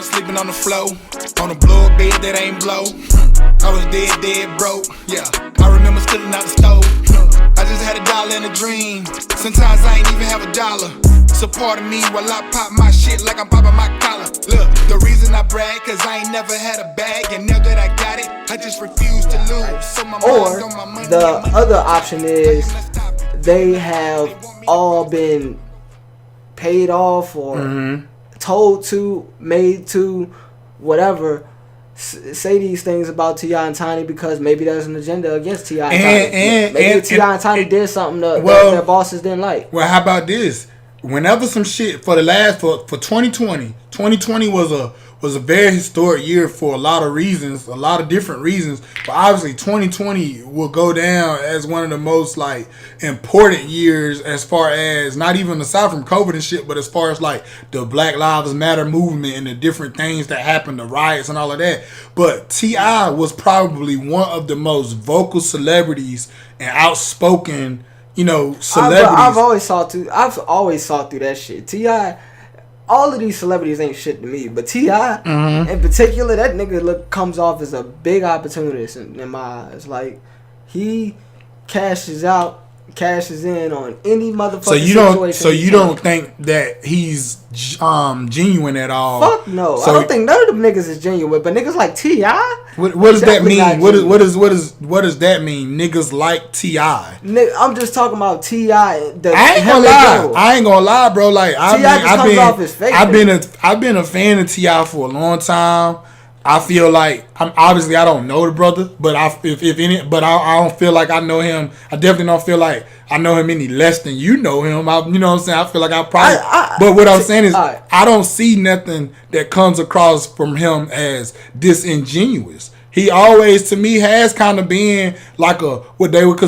sleeping on the floor, on a blow up bed that ain't blow. I was dead broke, yeah. I remember stealing out the stove. I just had $1 in a dream. Sometimes I ain't even have $1. So part of me while I pop my shit like I'm popping my collar. Look, the reason I brag, cause I ain't never had a bag. And now that I got it, I just refuse to lose. So my or on my money, the other option is they have all been paid off or told to, made to, whatever. Say these things about T.I. and Tiny because maybe there's an agenda against T.I. and Tiny. Maybe T.I. and Tiny did something that their bosses didn't like. Well, how about this? Whenever some shit for 2020 was a very historic year for a lot of reasons, a lot of different reasons. But obviously 2020 will go down as one of the most like important years as far as not even aside from COVID and shit, but as far as like the Black Lives Matter movement and the different things that happened, the riots and all of that. But T.I. was probably one of the most vocal celebrities and outspoken, celebrities. I've always saw through that shit. T.I., all of these celebrities ain't shit to me, but T.I. in particular, that nigga comes off as a big opportunist in my eyes. Like, he cashes in on any motherfucking situation. So you don't think that he's genuine at all? Fuck no. So I don't think none of them niggas is genuine, but niggas like T.I. What does that mean? What does that mean? Niggas like T.I. I'm just talking about T.I. I ain't gonna lie, bro. Like I've been a fan of T.I. for a long time. I feel like I don't know the brother, but I don't feel like I know him. I definitely don't feel like I know him any less than you know him. You know what I'm saying? I feel like I probably. But what I'm saying is, I don't see nothing that comes across from him as disingenuous. He always, to me, has kind of been like what I would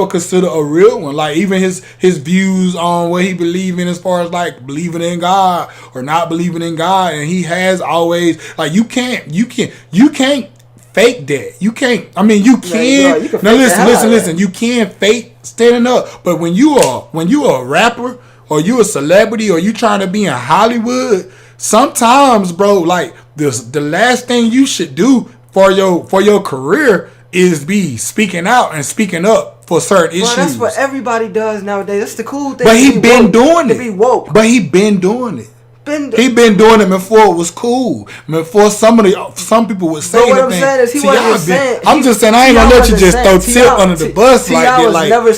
consider a real one. Like even his views on what he believes in, as far as like believing in God or not believing in God, and he has always like you can't fake that. You can't. I mean, you can. Now listen. You can fake standing up, but when you are a rapper or you a celebrity or you trying to be in Hollywood, sometimes, bro, like the last thing you should do for your career is be speaking out and speaking up for certain issues. That's what everybody does nowadays. That's the cool thing. But he been doing it. To be woke. But he been doing it. He been doing it before it was cool. Before some people would say anything. What I'm saying is he wasn't saying. I'm just saying I ain't gonna let you just throw Tip under the bus like that.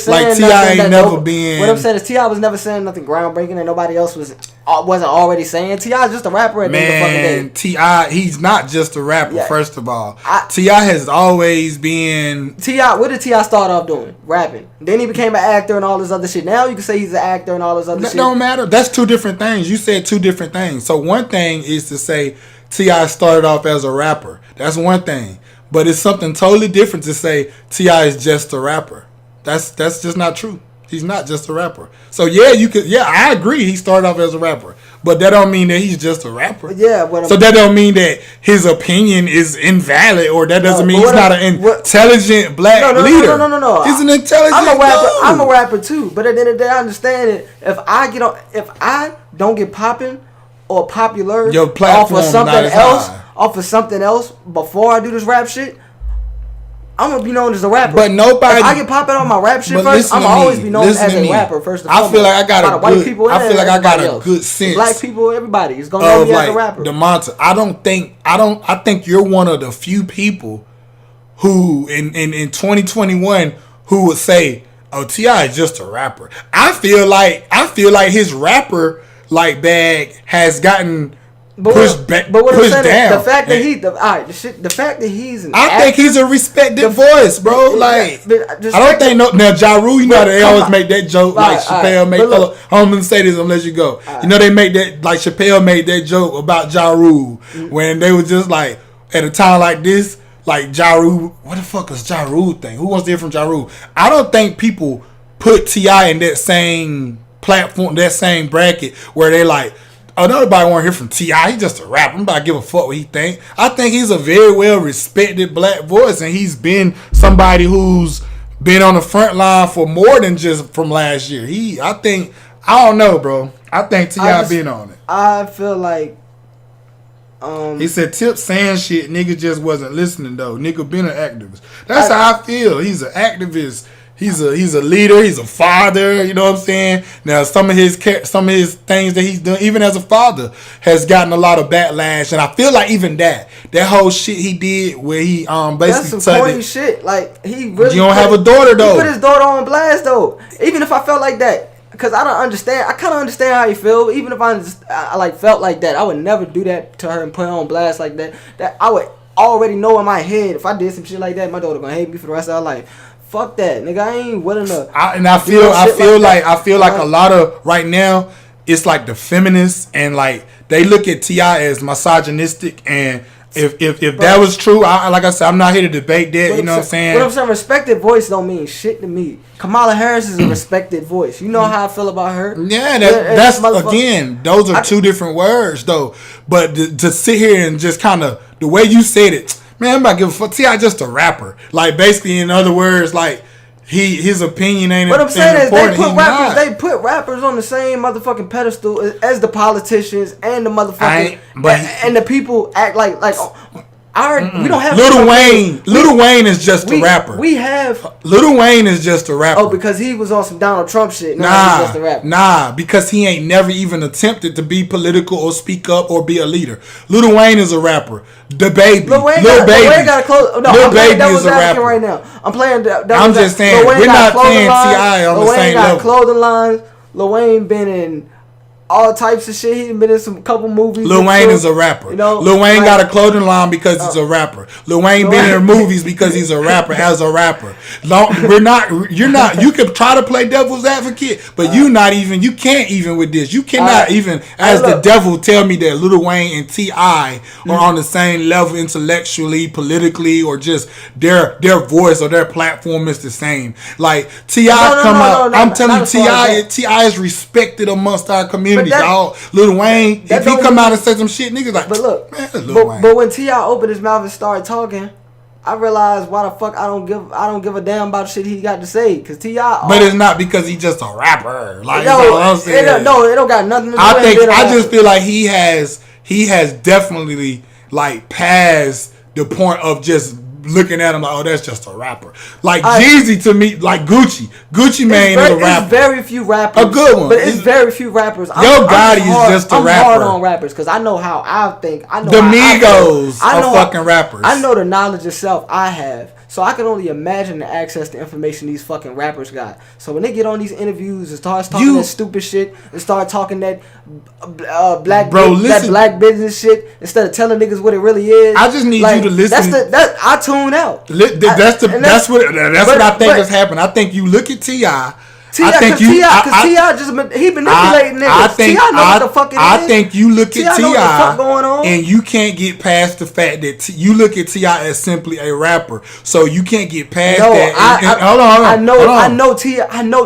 Like T.I. ain't never been. What I'm saying is T.I. was never saying nothing groundbreaking and nobody else wasn't already saying. T.I. is just a rapper at the end of the fucking day. Man, T.I. he's not just a rapper. First of all, T.I. has always been. T.I. What did T.I. start off doing? Rapping. Then he became an actor and all this other shit. Now you can say he's an actor and all this other shit. That don't matter. That's two different things. You said two different things. So one thing is to say T.I. started off as a rapper. That's one thing. But it's something totally different to say T.I. is just a rapper. That's just not true. He's not just a rapper. So I agree he started off as a rapper. But that don't mean that he's just a rapper. Yeah, so that don't mean that his opinion is invalid, or that doesn't mean he's not an intelligent black leader. No. He's an intelligent I'm a rapper too. But at the end of the day, I understand it. If I don't get popping or popular off of something else before I do this rap shit, I'm gonna be known as a rapper. But nobody. If I get popping on my rap shit first, I'm always be known as a rapper first and foremost. I feel like I got a good sense. Black people, everybody is gonna know me as a rapper. I think you're one of the few people who in 2021 who would say, "Oh, T.I. is just a rapper." I feel like his rapper bag has gotten. Pushed down. The fact that he's an actor, think he's a respected voice, bro. I don't think now Ja Rule, they always make that joke Chappelle made. I'm gonna say this, I'm gonna let you go. They make that Chappelle made that joke about Ja Rule when they was just like at a time like this, like Ja Rule. What the fuck is Ja Rule thing? Who wants to hear from Ja Rule? I don't think people put T.I. in that same platform, that same bracket where they like. Oh, nobody want to hear from T.I. He's just a rapper. I'm about to give a fuck what he think. I think he's a very well respected black voice, and he's been somebody who's been on the front line for more than just from last year. I don't know, bro. I think T.I. been on it. I feel like He said Tip saying shit, nigga just wasn't listening though. Nigga been an activist. That's how I feel. He's an activist. He's a leader. He's a father. You know what I'm saying? Now some of his things that he's done, even as a father, has gotten a lot of backlash. And I feel like even that whole shit he did where he basically that's some corny shit. Like he really. You don't have a daughter though. He put his daughter on blast though. Even if I felt like that. Because I don't understand. I kind of understand how you feel. Even if I like felt like that, I would never do that to her and put her on blast like that. That I would already know in my head if I did some shit like that, my daughter gonna hate me for the rest of her life. Fuck that, nigga. I ain't willing to. I feel like a lot of right now, it's like the feminists and like they look at T.I. as misogynistic and. If that was true, like I said, I'm not here to debate that. You know what I'm saying? What I'm saying, respected voice don't mean shit to me. Kamala Harris is a respected voice. You know how I feel about her. Yeah, that's again, those are two different words though. But to sit here and just kind of the way you said it, man, I'm not giving a fuck. T.I. just a rapper. Like basically, in other words, like. His opinion ain't. What I'm saying is they put rappers on the same motherfucking pedestal as the politicians and the motherfucking and the people act like we don't have Lil Wayne. Lil Wayne is just a rapper. We have Lil Wayne is just a rapper. Oh, because he was on some Donald Trump shit. He's just a rapper. Nah, because he ain't never even attempted to be political or speak up or be a leader. Lil Wayne is a rapper. The Baby. Lil Wayne got a close. No, Lil Baby is a rapper right now. I'm playing. I'm just saying we're not playing T.I. on the same level. Lil Wayne got clothing lines. Lil Wayne been in all types of shit. He's been in some couple movies. Lil Wayne is a rapper. You know, Lil Wayne got a clothing line because he's a rapper. Lil Wayne been in movies because he's a rapper as a rapper. You're not. You can try to play devil's advocate, but you can't even with this. You cannot even, as the devil, tell me that Lil Wayne and T.I. are on the same level intellectually, politically, or just their voice or their platform is the same. Like T.I. I'm telling you, T.I. is respected amongst our community. Y'all, Lil Wayne, if he come out and say some shit, niggas like, but look, man, Lil Wayne. But when T.I. opened his mouth and started talking, I realized why the fuck I don't give a damn about shit he got to say. Cause T.I. But it's not because he's just a rapper. Like it don't got nothing to do with it. I just feel like he has definitely like passed the point of just looking at him like, oh, that's just a rapper. Like Jeezy to me, like Gucci Mane is a rapper. It's very few rappers. A good one. But it's very few rappers. Yo Gotti is just a rapper. I'm hard on rappers because I know how I think. I know the Migos are fucking rappers. I know the knowledge itself I have. So I can only imagine the access to information these fucking rappers got. So when they get on these interviews and start talking that stupid shit and start talking that black business shit instead of telling niggas what it really is, I just need you to listen. I tune out. That's what I think has happened. I think you look at T.I. T.I. just he manipulating niggas. T.I. know what the fuck it is. I think you look at T.I. and you can't get past the fact that you look at T.I. as simply a rapper. So you can't get past that. Hold on. I know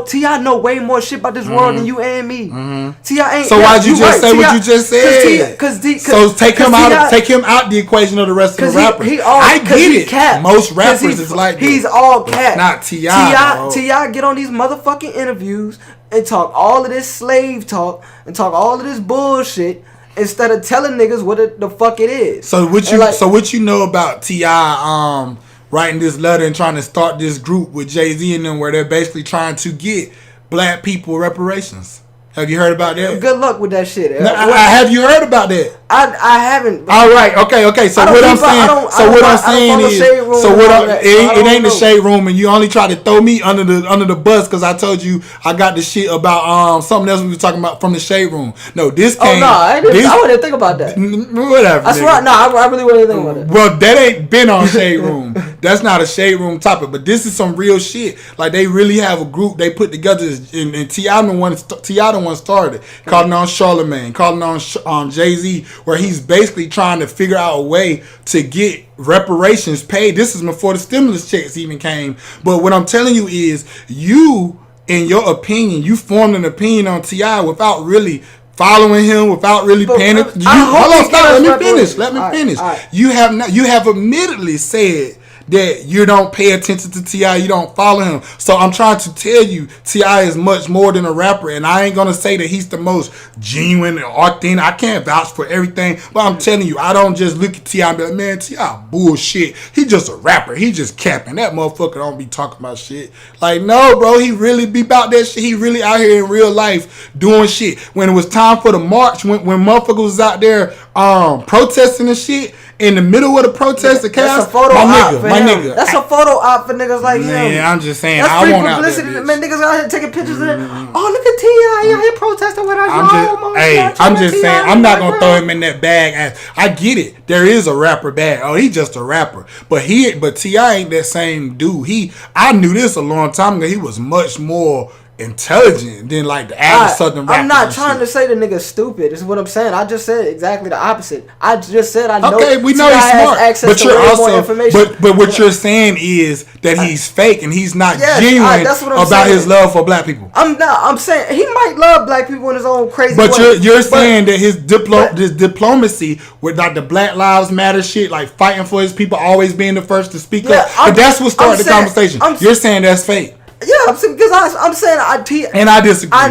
T.I. know way more shit about this world than you and me. Mm-hmm. T.I. ain't. So why'd you just say what you just said? So take him out the equation of the rest of the rappers. I get it. Most rappers is like he's all cap. Not T.I. T.I. get on these motherfucking interviews and talk all of this slave talk and talk all of this bullshit instead of telling niggas what the fuck it is. So what you know about T.I. Writing this letter and trying to start this group with Jay-Z and them where they're basically trying to get black people reparations? Have you heard about that? Good luck with that shit. Have you heard about that? I haven't. All right. Okay. So what I'm saying is, it ain't the shade room, and you only try to throw me under the bus because I told you I got the shit about something else we were talking about from the shade room. No, this came. I wouldn't think about that. Whatever. I swear, I really wouldn't think about that. Well, that ain't been on shade room. That's not a shade room topic, but this is some real shit. Like they really have a group they put together, and T.I. the one started, calling on Charlamagne, calling on Jay-Z, where he's basically trying to figure out a way to get reparations paid. This is before the stimulus checks even came. But what I'm telling you is, you, in your opinion, you formed an opinion on T.I. without really following him, without really paying it. Let me finish. Right. You have admittedly said that you don't pay attention to T.I., you don't follow him. So I'm trying to tell you, T.I. is much more than a rapper, and I ain't gonna say that he's the most genuine and authentic. I can't vouch for everything, but I'm telling you, I don't just look at T.I. and be like, man, T.I. bullshit. He just a rapper. He just capping. That motherfucker don't be talking about shit. Like, no, bro, he really be about that shit. He really out here in real life doing shit. When it was time for the march, when motherfuckers was out there protesting and shit, in the middle of the protest, the chaos, my nigga. That's a photo op for niggas like him. Man, I'm just saying, that's I want publicity. Out Man, niggas out here taking pictures of it. Oh, look at T.I. out here protesting with us. I'm just saying, I'm not gonna throw him in that bag. I get it. There is a rapper bag. Oh, he just a rapper. But T.I. ain't that same dude. I knew this a long time ago. He was much more intelligent than like the average Southern rapper. I'm not trying to say the nigga's stupid. This is what I'm saying. I just said exactly the opposite. I just said I know. Okay, we know he's smart, but you're also. But what you're saying is that he's fake and he's not genuine about his love for black people. I'm saying he might love black people in his own crazy way. But you're saying that his diplomacy with like the Black Lives Matter shit, like fighting for his people, always being the first to speak up. But that's what started the conversation. You're saying that's fake. Yeah, because I'm saying I disagree. I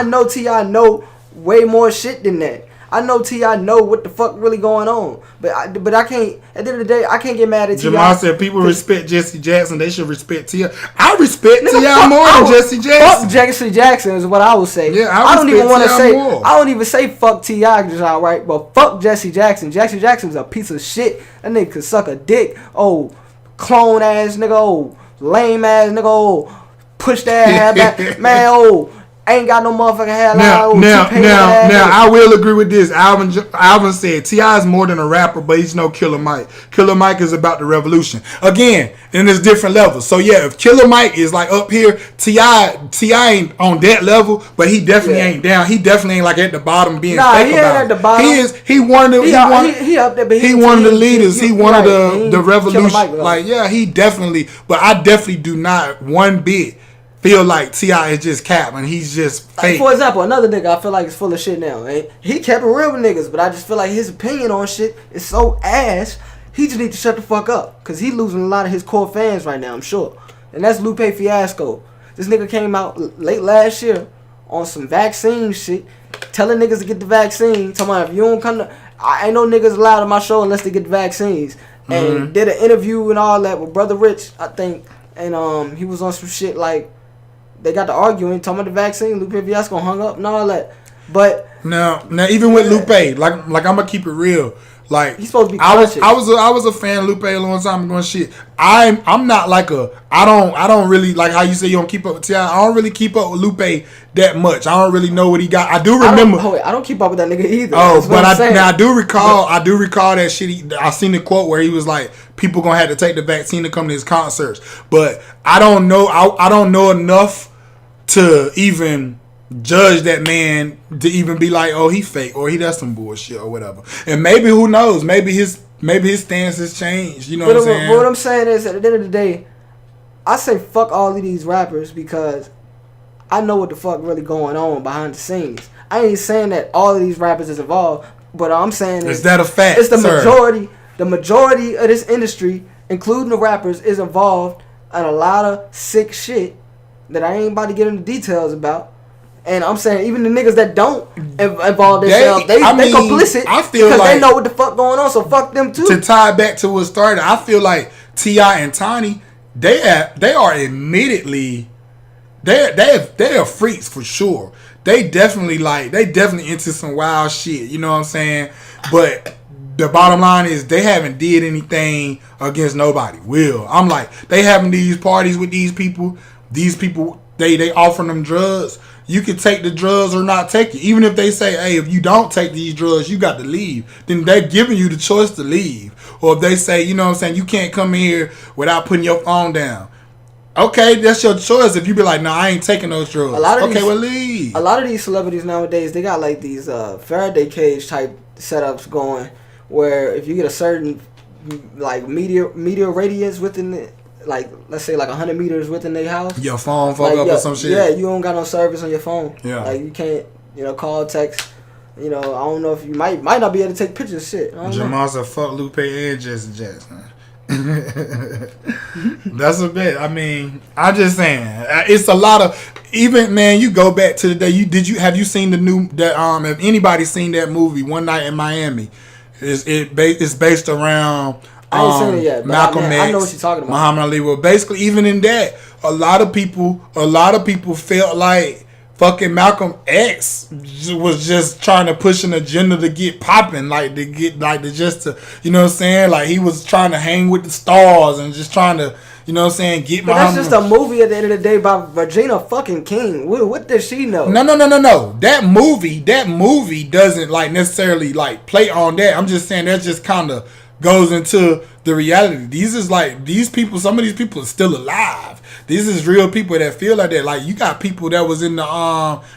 know T.I. know way more shit than that. I know T.I. know what the fuck really going on. But I can't, at the end of the day, I can't get mad at T.I. Jamal said people respect Jesse Jackson. They should respect T.I. I respect T.I. more than Jesse Jackson. Fuck Jesse Jackson is what I would say. Yeah, I don't even want to say, I don't even say fuck T.I. just outright, but fuck Jesse Jackson. Jesse Jackson's a piece of shit. That nigga could suck a dick. Oh, clone ass nigga. Oh, lame ass nigga. Oh, push that hair back. Man, oh, ain't got no motherfucking hair. Now, I will agree with this. Alvin said T.I. is more than a rapper, but he's no Killer Mike. Killer Mike is about the revolution. Again, and there's different levels. So yeah, if Killer Mike is like up here, T.I. ain't on that level, but he definitely ain't down. He definitely ain't like at the bottom being fake he about ain't at the bottom. He one of the he up there, but he one of the leaders. He one of the revolution. Like yeah, he definitely. But I definitely do not one bit feel like T.I. is just cap and he's just fake. For example, another nigga I feel like is full of shit now. He kept it real with niggas, but I just feel like his opinion on shit is so ass. He just need to shut the fuck up, cause he losing a lot of his core fans right now, I'm sure. And that's Lupe Fiasco. This nigga came out late last year on some vaccine shit, telling niggas to get the vaccine. Talking about if you don't come to, I ain't no niggas allowed on my show unless they get the vaccines. And did an interview and all that with Brother Rich, I think, and he was on some shit like. They got to arguing, talking about the vaccine. Lupe Fiasco hung up and all that. But now even with Lupe, like I'm gonna keep it real. Like he's supposed to be. I was a fan of Lupe a long time ago. And shit, I'm not like I don't really like how you say you don't keep up with T.I. I don't really keep up with Lupe that much. I don't really know what he got. I do remember. I don't keep up with that nigga either. Oh, but I do recall that shit. I seen the quote where he was like, "People gonna have to take the vaccine to come to his concerts." But I don't know. I don't know enough to even judge that man to even be like, oh, he fake or he does some bullshit or whatever. And maybe who knows? Maybe his stance has changed. You know what I'm saying? What I'm saying is, at the end of the day, I say fuck all of these rappers because I know what the fuck really going on behind the scenes. I ain't saying that all of these rappers is involved, but I'm saying is that a fact? It's the majority. The majority of this industry, including the rappers, is involved in a lot of sick shit that I ain't about to get into details about. And I'm saying even the niggas that don't involve themselves, they complicit. I feel because like they know what the fuck going on, so fuck them too. To tie back to what started, I feel like T.I. and Tiny, they are admittedly they're freaks for sure. They definitely into some wild shit, you know what I'm saying? But the bottom line is they haven't did anything against nobody. I'm like, they having these parties with these people. These people, they offering them drugs. You can take the drugs or not take it. Even if they say, hey, if you don't take these drugs, you got to leave. Then they're giving you the choice to leave. Or if they say, you know what I'm saying, you can't come in here without putting your phone down. Okay, that's your choice. If you be like, no, I ain't taking those drugs. Leave. A lot of these celebrities nowadays, they got like these Faraday cage type setups going where if you get a certain like media radius within it, like let's say like 100 meters within their house, your phone fuck up or some shit. Yeah, you don't got no service on your phone. Yeah, like you can't, call, text. I don't know if you might not be able to take pictures. Shit. Jamal said, "Fuck Lupe and Jesse Jackson." That's a bit. I mean, I'm just saying, it's a lot of. Even man, you go back to the day. Have you seen the new that have anybody seen that movie One Night in Miami? It's based around I ain't seen it yet, Malcolm X. I know what you're talking about. Muhammad Ali. Well, basically, even in that, a lot of people felt like fucking Malcolm X was just trying to push an agenda to get popping, like to get just to, you know what I'm saying? Like he was trying to hang with the stars and just trying to, you know what I'm saying, get But that's just a movie at the end of the day by Regina fucking King. What does she know? No. That movie doesn't like necessarily like play on that. I'm just saying that just kind of goes into the reality. These people, some of these people are still alive. These is real people that feel like that. Like you got people that was in the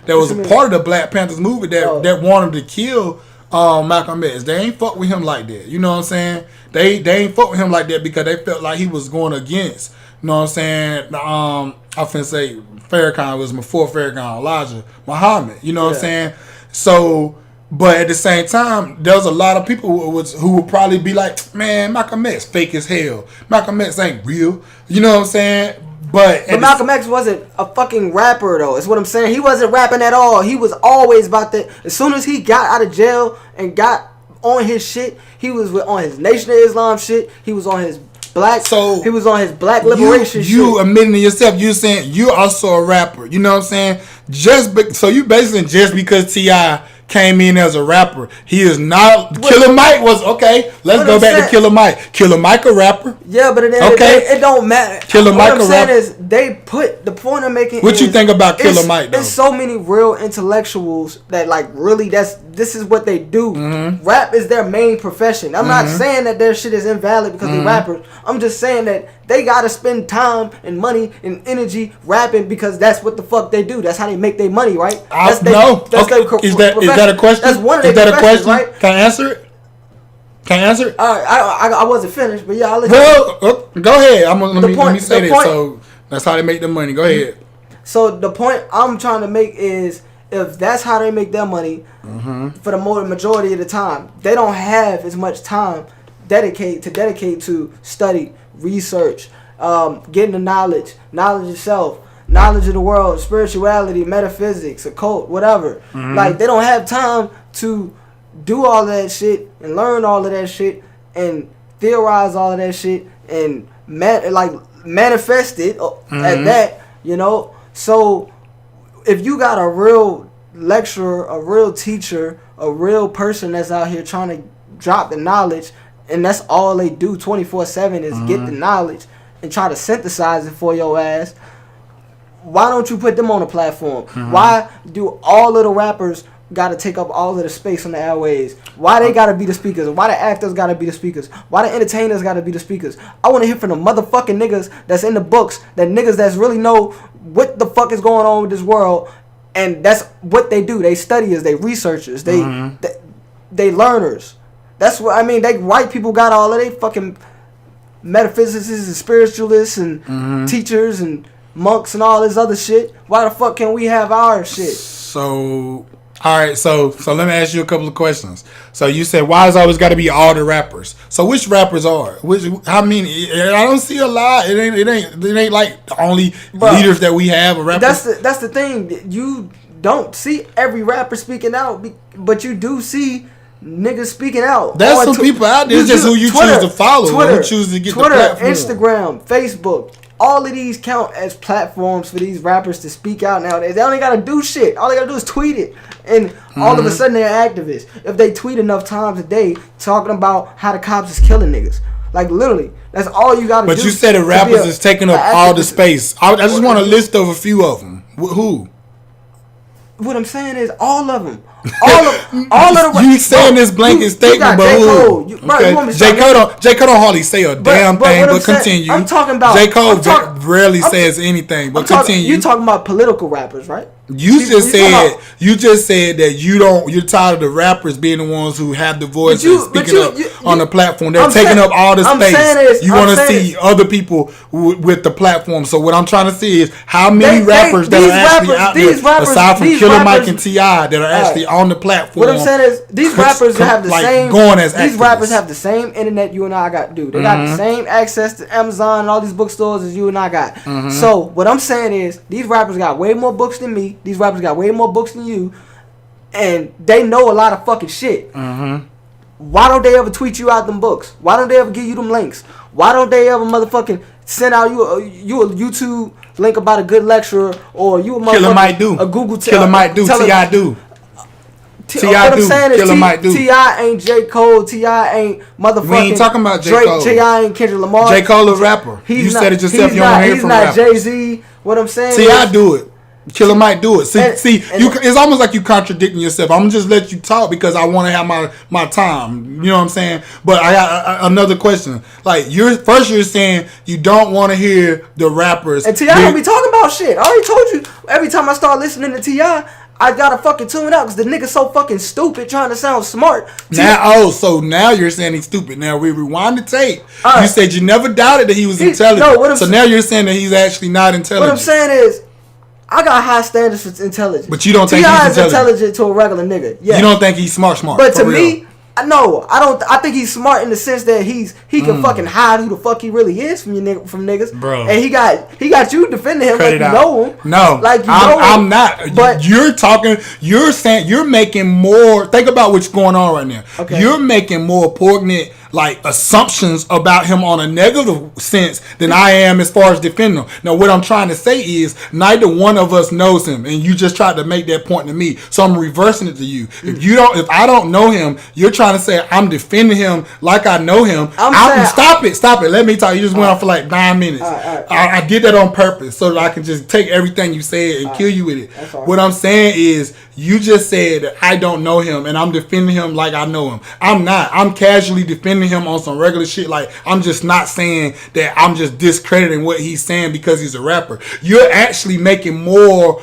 that was a part of the Black Panthers movie that wanted to kill Malcolm X. They ain't fuck with him like that. You know what I'm saying? They ain't fuck with him like that because they felt like he was going against, you know what I'm saying? I finna say Farrakhan was before Farrakhan, Elijah Muhammad. You know what I'm saying? So, but at the same time, there's a lot of people who would probably be like, man, Malcolm X fake as hell. Malcolm X ain't real. You know what I'm saying? But Malcolm X wasn't a fucking rapper though. Is what I'm saying. He wasn't rapping at all. He was always about that. As soon as he got out of jail and got on his shit, he was on his Nation of Islam shit. He was on his black. So he was on his black liberation shit. You admitting to yourself, you saying you're also a rapper. You know what I'm saying? So you basically just because T.I. came in as a rapper, he is not. Killer Mike was okay. Let's go back to Killer Mike. Killer Mike a rapper. Yeah, but at the end of the day, it don't matter. Killer Mike a rapper. What I'm saying is they put the point I'm making. What you think about Killer Mike? Though? There's so many real intellectuals that like really this is what they do. Mm-hmm. Rap is their main profession. I'm not saying that their shit is invalid because they're rappers. I'm just saying that they gotta spend time and money and energy rapping because that's what the fuck they do. That's how they make their money, right? Is that a question? That's one of their professions, right? Can I answer it? I wasn't finished, but yeah, I'll let you. Go ahead. Let me say this. So that's how they make the money. Go ahead. So the point I'm trying to make is, if that's how they make their money, for the majority of the time, they don't have as much time dedicate to study, research, getting the knowledge of self, knowledge of the world, spirituality, metaphysics, occult, whatever. Like they don't have time to do all of that shit and learn all of that shit and theorize all of that shit and manifest it at that, you know. So if you got a real lecturer, a real teacher, a real person that's out here trying to drop the knowledge, and that's all they do 24/7 is get the knowledge and try to synthesize it for your ass, why don't you put them on a platform? Why do all of the rappers got to take up all of the space on the airways? Why they got to be the speakers? Why the actors got to be the speakers? Why the entertainers got to be the speakers? I want to hear from the motherfucking niggas that's in the books, that niggas that's really know what the fuck is going on with this world, and that's what they do. They studiers, they researchers, they learners. That's what I mean. They white people got all of they fucking metaphysicists and spiritualists and teachers and monks and all this other shit. Why the fuck can't we have our shit? So, all right. So let me ask you a couple of questions. So you said, why is always got to be all the rappers? So which rappers are? I mean, I don't see a lot. It ain't like the only leaders that we have. Rappers. That's the thing. You don't see every rapper speaking out, but you do see niggas speaking out. There's some people out there. It's just who you choose to follow. Twitter, who choose to get Twitter, the platform. Instagram, Facebook. All of these count as platforms for these rappers to speak out nowadays. They only gotta do shit. All they gotta do is tweet it. And all of a sudden they're activists. If they tweet enough times a day talking about how the cops is killing niggas. Like literally. That's all you gotta do. But you said the rappers is taking up all the space. I just want to list of a few of them. Who? What I'm saying is all of them. All of the. You saying this blanket statement, but who? J. Cole don't hardly say a damn thing, but continue. I'm talking about. J. Cole rarely says anything, but continue. You talking about political rappers, right? You just said that you're tired of the rappers being the ones who have the voice and speaking up on the platform. They're taking up all the space. You want to see other people with the platform. So what I'm trying to see is how many rappers that are actually out there, aside from Killer Mike and T.I., that are actually on the platform. What I'm saying is these rappers have the same. These rappers have the same internet you and I got, dude. They got the same access to Amazon and all these bookstores as you and I got. So what I'm saying is these rappers got way more books than me. These rappers got way more books than you, and they know a lot of fucking shit. Why don't they ever tweet you out them books? Why don't they ever give you them links? Why don't they ever motherfucking send out you a YouTube link about a good lecturer, or you a motherfucker Killer might do a Google Killer might do T.I. do T.I. do Killer might do T.I. ain't J. Cole. T.I. ain't motherfucking. We ain't talking about J. Cole. T.I. ain't Kendrick Lamar. J. Cole a rapper. You said it yourself. You don't hear from rappers. He's not Jay-Z. What I'm saying T.I. do it. Killer might do it. See, it's almost like you contradicting yourself. I'm gonna just let you talk because I want to have my time. You know what I'm saying? But I got another question. Like you're saying you don't want to hear the rappers. And T.I. don't be talking about shit. I already told you. Every time I start listening to T.I., I gotta fucking tune out because the nigga's so fucking stupid trying to sound smart. So now you're saying he's stupid. Now we rewind the tape. You said you never doubted that he was intelligent. So now you're saying that he's actually not intelligent. What I'm saying is, I got high standards for intelligence. But you don't think he's intelligent to a regular nigga. Yeah. You don't think he's smart. But to me, no, I don't. I think he's smart in the sense that he can fucking hide who the fuck he really is from niggas, bro. And he got you defending him like you know him. No, like you know I'm not. But you're talking. You're saying you're making more. Think about what's going on right now. Okay. You're making more poignant assumptions about him on a negative sense than I am as far as defending him. Now, what I'm trying to say is neither one of us knows him, and you just tried to make that point to me. So I'm reversing it to you. If I don't know him, you're trying to say I'm defending him like I know him. Stop it. Let me talk. You just went on for like 9 minutes. I did that on purpose so that I can just take everything you said and kill you with it. What I'm saying is you just said that I don't know him and I'm defending him like I know him. I'm not. I'm casually defending him on some regular shit. Like I'm just not saying that I'm just discrediting what he's saying because he's a rapper. You're actually making more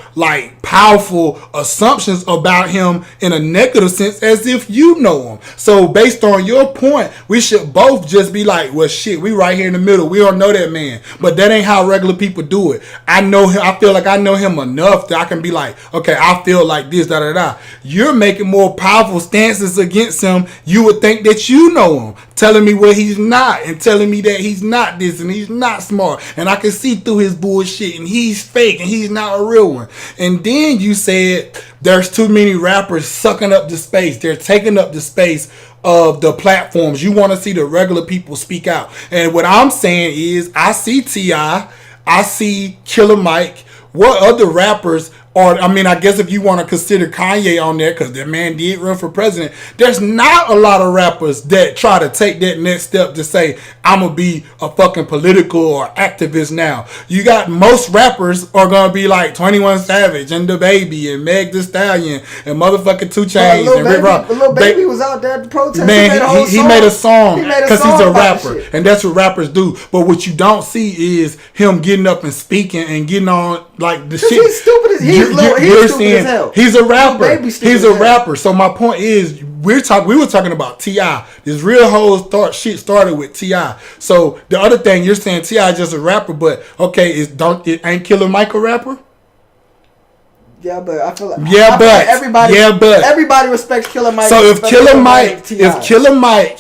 powerful assumptions about him in a negative sense as if you know him. So based on your point, we should both just be like, well shit, we right here in the middle. We don't know that man. But that ain't how regular people do it. I know him. I feel like I know him enough that I can be like, okay, I feel like this, da. You're making more powerful stances against him. You would think that you know him, telling me what he's not and telling me that he's not this and he's not smart and I can see through his bullshit and he's fake and he's not a real one. And then you said there's too many rappers sucking up the space. They're taking up the space of the platforms. You want to see the regular people speak out. And what I'm saying is I see T.I., I see Killer Mike. What other rappers are, I guess if you want to consider Kanye on there, because that man did run for president, there's not a lot of rappers that try to take that next step to say, I'm going to be a fucking political or activist now. You got most rappers are going to be like 21 Savage and DaBaby and Meg Thee Stallion and motherfucking 2 Chainz and Rick Ross. Lil Baby was out there at the protest. Man, he made a song because he's a rapper. And that's what rappers do. But what you don't see is him getting up and speaking and getting on the shit. He's stupid as hell. He's a rapper. He's a rapper. So my point is, we were talking about T.I. This real whole shit started with T.I. So the other thing you're saying, T.I. is just a rapper, but okay, ain't Killer Mike a rapper? Yeah, but I feel like everybody respects Killer Mike. So if Killer Mike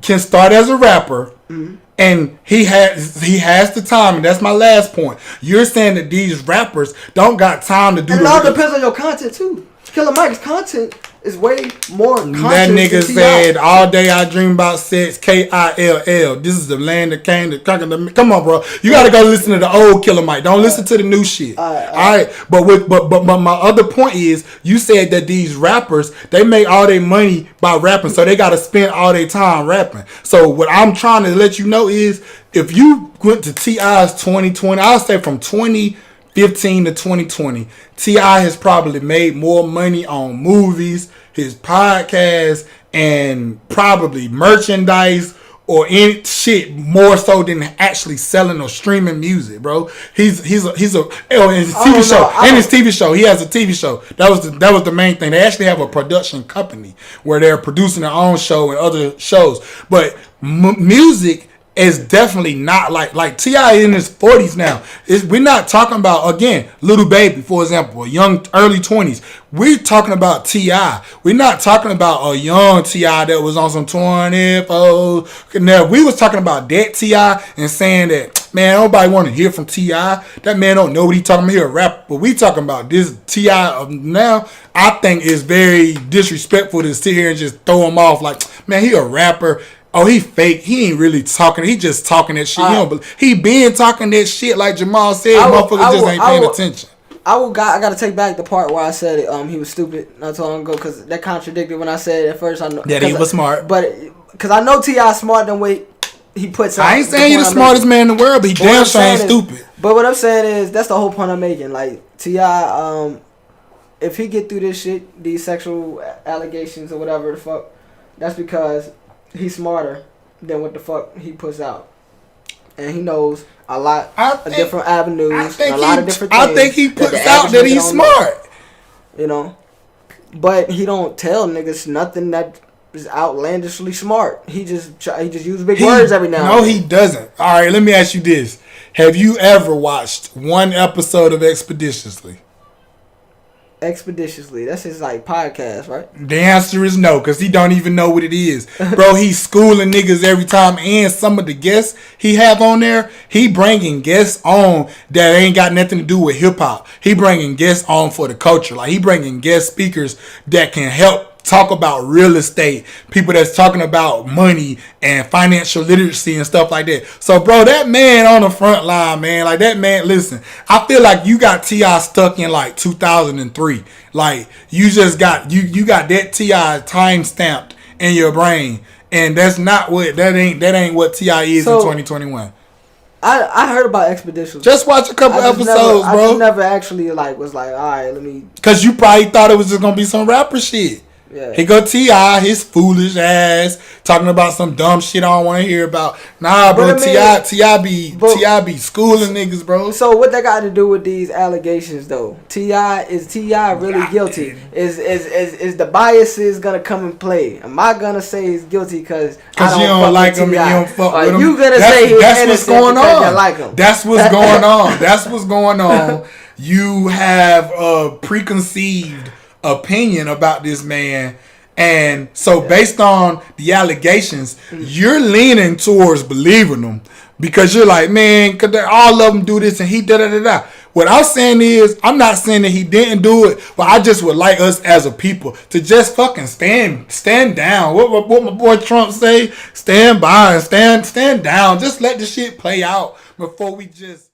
can start as a rapper. Mm-hmm. And he has the time, and that's my last point. You're saying that these rappers don't got time to do. And it all depends on your content too. Killer Mike's content is way more conscious. That nigga said, all day I dream about sex, Kill. This is the land that came to conquer the... Come on, bro. You got to go listen to the old Killer Mike. Don't listen to the new shit. All right. But my other point is, you said that these rappers, they make all their money by rapping, so they got to spend all their time rapping. So what I'm trying to let you know is, if you went to T.I.'s 2020, I'll say from 2015 to 2020, T.I. has probably made more money on movies, his podcast, and probably merchandise or any shit more so than actually selling or streaming music, bro. He's his TV show. He has a TV show. That was the main thing. They actually have a production company where they're producing their own show and other shows. But music is definitely not like T.I. in his 40s now. We're not talking about, again, Little Baby, for example, a young early 20s. We're talking about T.I. We're not talking about a young T.I. that was on some 24. Now, we was talking about that T.I. and saying that, man, nobody want to hear from T.I. That man don't know what he talking about. He a rapper. But we talking about this T.I. of now. I think it's very disrespectful to sit here and just throw him off like, man, he a rapper. Oh, he fake. He ain't really talking. He just talking that shit. He been talking that shit like Jamal said. Motherfuckers just ain't paying attention. I got to take back the part where I said it, he was stupid not too long ago, because that contradicted when I said it at first. I know that he was smart. But because I know T.I. smart than way he puts out. I ain't saying he's the smartest man in the world, but he damn sure ain't stupid. But what I'm saying is, that's the whole point I'm making. Like, T.I., if he get through this shit, these sexual allegations or whatever the fuck, that's because he's smarter than what the fuck he puts out, and he knows a lot of different avenues, and a lot of different things. I think he puts out that he's smart, you know, but he don't tell niggas nothing that is outlandishly smart. He just uses big words every now and then. No, he doesn't. All right, let me ask you this: have you ever watched one episode of Expeditiously? Expeditiously, that's his like podcast, right? The answer is no, because he don't even know what it is. Bro, he's schooling niggas every time, and some of the guests he have on there, he bringing guests on that ain't got nothing to do with hip-hop. He bringing guests on for the culture. Like, he bringing guest speakers that can help talk about real estate, people that's talking about money and financial literacy and stuff like that. So, bro, that man on the front line, man, like that man, listen, I feel like you got T.I. stuck in like 2003. Like, you just got, you got that T.I. time stamped in your brain. And that's not what, that ain't what T.I. is in 2021. I heard about Expeditions. Just watch a couple episodes, bro. I just never actually was like, all right, let me. Because you probably thought it was just going to be some rapper shit. Yeah. He go T.I., his foolish ass, talking about some dumb shit I don't want to hear about. Nah, bro, T.I. be schooling niggas, bro. So what that got to do with these allegations, though? Is T.I. really guilty? Is the biases gonna come and play? Am I gonna say he's guilty because you don't like him and you don't fuck with him? You gonna say he's innocent because you like him? That's what's going on. That's what's going on. You have a preconceived opinion about this man, and so based on the allegations, you're leaning towards believing them because you're like, man, cause all of them do this and he da. What I'm saying is, I'm not saying that he didn't do it, but I just would like us as a people to just fucking stand down. What my boy Trump say? Stand by and stand down. Just let the shit play out before we just